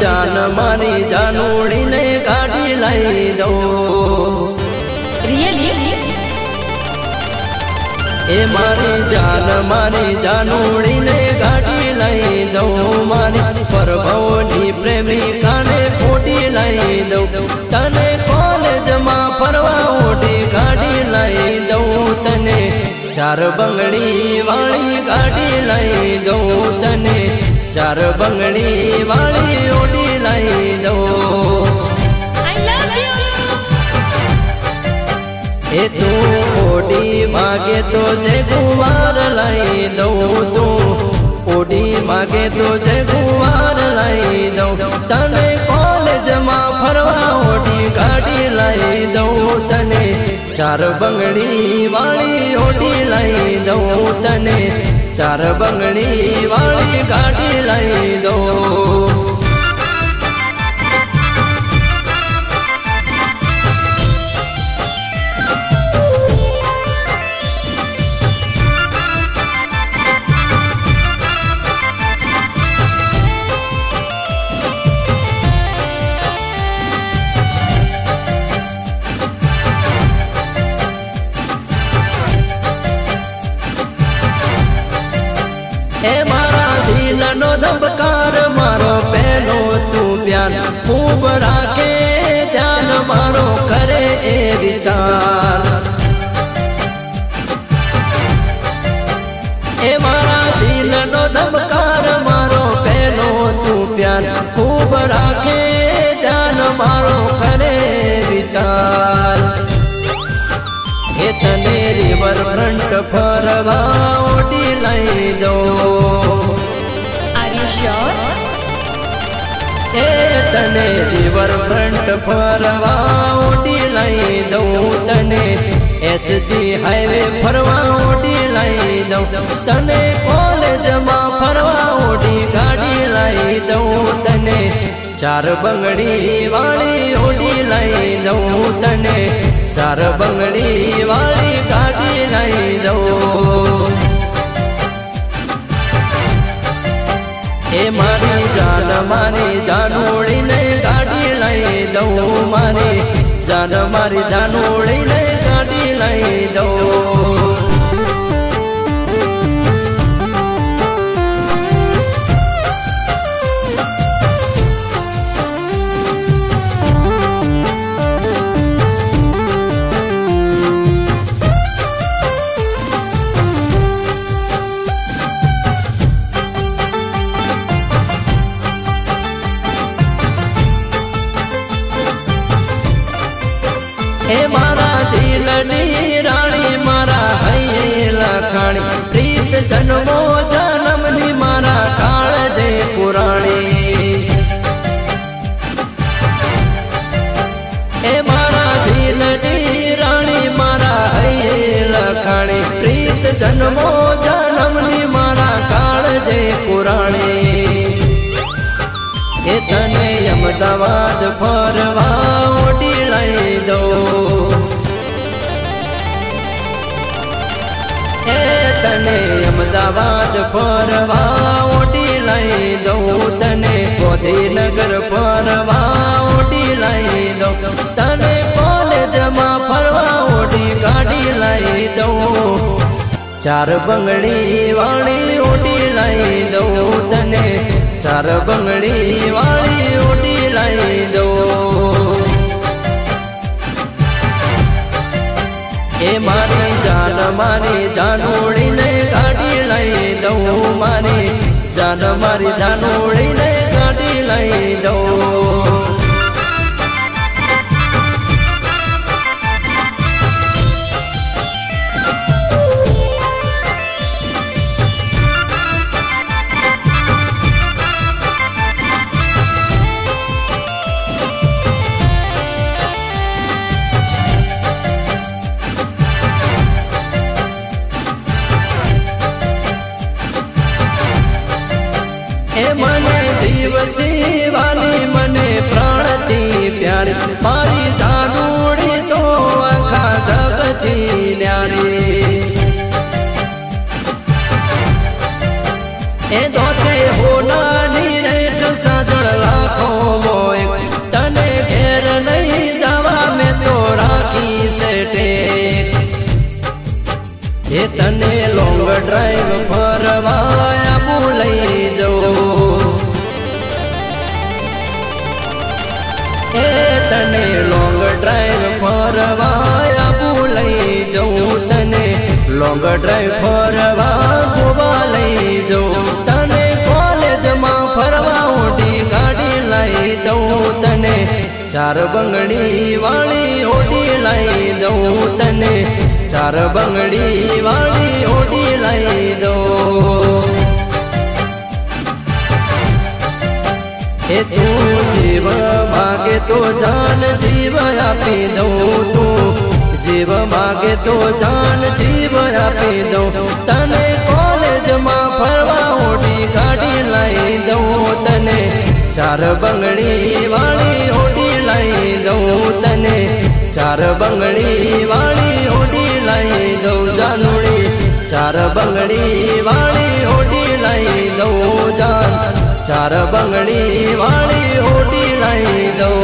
मारी जानोड़ी ने गाड़ी लाई दो। रियली ए मारी जानोड़ी ने गाड़ी लाई दो। मारी परभवनी प्रेमी काने फोटी लाई दो। तने कॉलेज में फरवा ओटी गाड़ी लाई दो। तने 4 बंगड़ी वाली गाड़ी लाई दो। तने 4 बंगड़ी वाली ओटी लाई दो। I love you. ए तू ओटी मांगे तो जे गुवार लाई दो। तू ओटी मांगे तो जे गुवार लाई दो। तने कॉलेज में फरवा ओटी गाड़ी लाई दो। तने 4 बंगड़ी वाली ओटी लाई दो। तने 4 बंगड़ी वाली गाड़ी लाई दो। ए मारा दिल नो धबकार मारो पहलो तू प्यार खूब राखे ध्यान मारो करे ए विचार। ए मारा दिल नो धबकार मारो पहलो तू प्यार खूब राखे ध्यान मारो करे विचार। ए तने रिवर फ्रंट फरवा ओटी लाई दो। Are you sure? ए तने रिवर फ्रंट फरवा ओटी लाई दो। तने SG हाईवे फरवा ओटी लाई दो। तने कॉलेज में फरवा ओटी गाड़ी लाई दो। तने 4 बंगड़ी वाली ओटी लाई दो। तने 4 बंगड़ी वाली गाड़ी लाई दो। ए मारी जानोड़ी ने गाड़ी लाई दो। मारी जानोड़ी ने गाड़ी लाई दो। ए मारा दिल नी रानी मारा है लखाणी प्रीत जन्मो जन्म नी मारा काल जे पुराणी। ए मारा दिल नी रानी मारा है लखाणी प्रीत जन्मो जन्म नी मारा काल जे पुराणी। ए तने अहमदाबाद फरवा ओटी लाई दो। ए तने अहमदाबाद फरवा ओटी लाई दो। तने गांधीनगर फरवा ओटी लाई दो। तने कॉलेज में फरवा ओटी गाड़ी लाई दो। 4 बंगड़ी वाली ओटी लाई दो। तने 4 बंगड़ी वाली ओटी लाई दो। ए मारी जानोड़ी ने गाड़ी लाई दो। मारी जानोड़ी ने गाड़ी लाई दो। ए मने जीवती वाली मने प्राणती प्यारी मारी जानोड़ी तो आखा जगती न्यारी। ए दोते होना नीरे साजण लाखों ડ્રાઈવ ફરવા લઈ જવું એ તને લોંગ ડ્રાઈવ ફરવા લઈ જવું તને લોંગ ડ્રાઈવ ફરવા ગોવા લઈ જવું તને કોલેજમાં ફરવા ઓઢી ગાડી લઈ દઉં તને ચાર બંગડી વાળી ઓઢી લઈ દઉં તને ચાર બંગડી વાળી ઓઢી લઈ દઉં એ તું જીવ માગે તો જાન જીવ આપી દઉં તું જીવ માગે તો જાન જીવ આપી દઉં તને કોલેજમાં ફરવા ઓઢી ગાડી લઈ દઉં તને ચાર બંગડી વાળી ઓઢી લઈ દઉં તને ચાર બંગડી વાળી ઓઢી લઈ દઉં જાનુડી ચાર બંગડી વાળી ઓઢી લઈ દઉં જાન ચાર બંગડી વાળી ઓઢી લઈ દઉં